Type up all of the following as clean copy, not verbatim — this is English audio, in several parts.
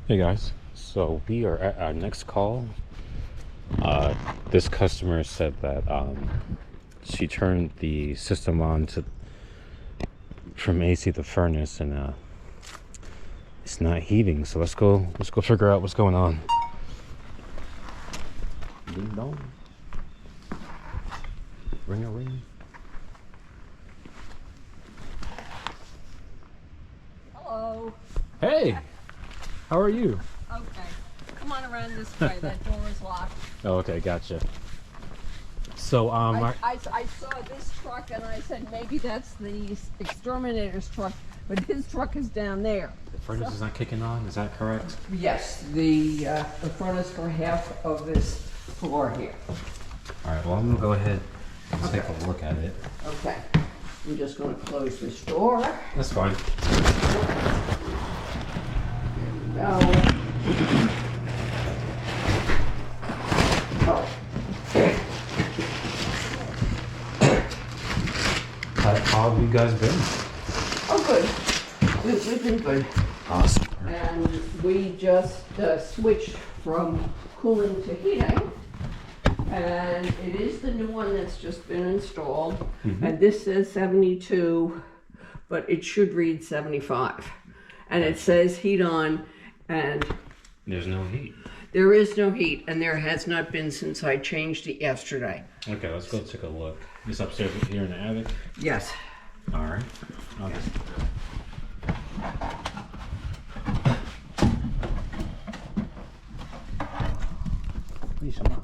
Hey guys, so we are at our next call. This customer said that she turned the system on to from AC the furnace and it's not heating. So let's go figure out what's going on. Ding dong. Ring a ring. Hello. Hey, how are you? Okay. Come on around this way. That door is locked. Oh, okay, gotcha. So I saw this truck and I said maybe that's the exterminator's truck, but his truck is down there. the furnace is not kicking on. Is that correct? Yes, the furnace for half of this floor here. All right. Well, I'm gonna go ahead and take a look at it. Okay. I'm just going to close this door. That's fine. There we go. Oh. How have you guys been? Oh, good. We've been good. Awesome. And we just switched from cooling to heating. And it is the new one that's just been installed. Mm-hmm. And this says 72, but it should read 75. And it says heat on, and There's no heat. there is no heat, and there has not been since I changed it yesterday. Okay, let's go take a look. This upstairs here in the attic. Yes. All right. Okay. Please, come on.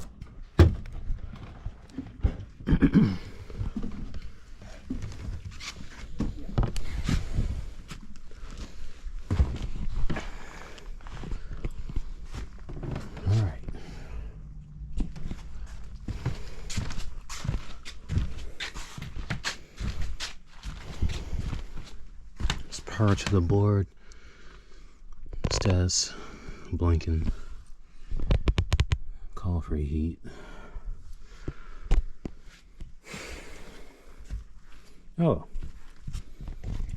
All right. Let's power to the board. Says blinking. Call for heat. Oh,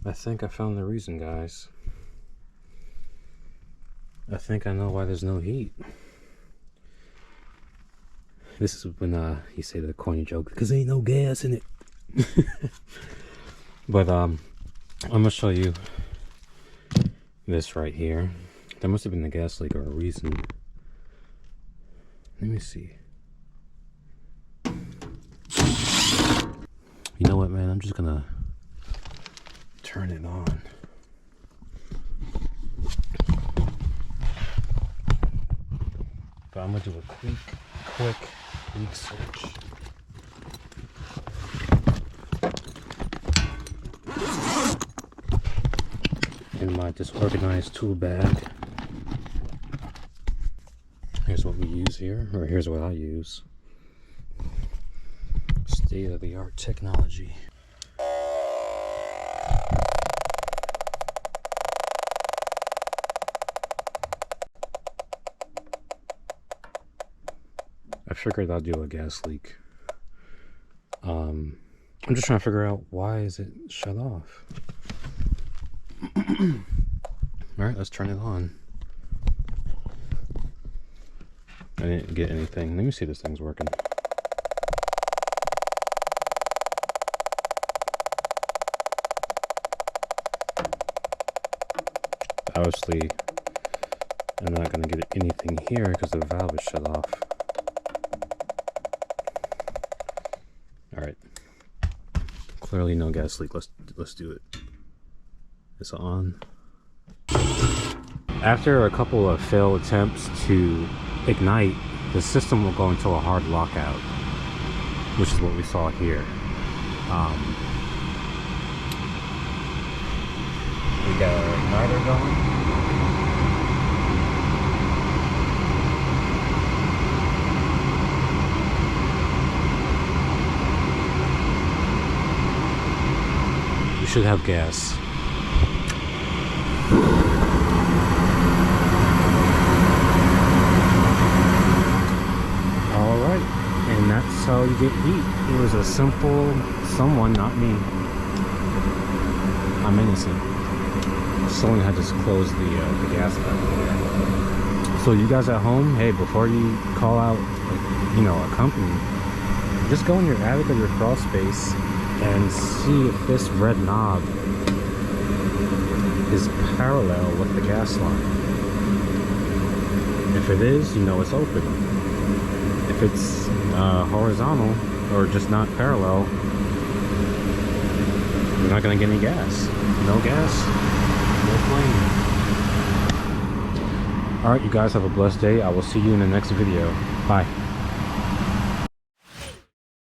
I think I found the reason, guys. I think I know why there's no heat. This is when he said the corny joke, because ain't no gas in it. But I'm gonna show you this right here. There must have been a gas leak or a reason. Let me see. You know what, man? I'm just gonna turn it on. But I'm gonna do a quick leak search. In my disorganized tool bag. Here's what we use here, or here's what I use. State-of-the-art technology. I figured I'll do a gas leak. I'm just trying to figure out why is it shut off. Alright, let's turn it on. I didn't get anything. Let me see if this thing's working. Obviously, I'm not going to get anything here because the valve is shut off. Alright. Clearly no gas leak. Let's do it. It's on. After a couple of failed attempts to ignite, the system will go into a hard lockout, which is what we saw here. We got our igniter going. We should have gas. And that's how you get heat. It was a simple someone, not me. I'm innocent. Someone had to close the gas valve. So you guys at home, hey, before you call out, you know, a company, just go in your attic or your crawl space and see if this red knob is parallel with the gas line. If it is, you know it's open. If it's horizontal or just not parallel, you're not gonna get any gas. No gas, no flame. Alright, you guys have a blessed day. I will see you in the next video. Bye.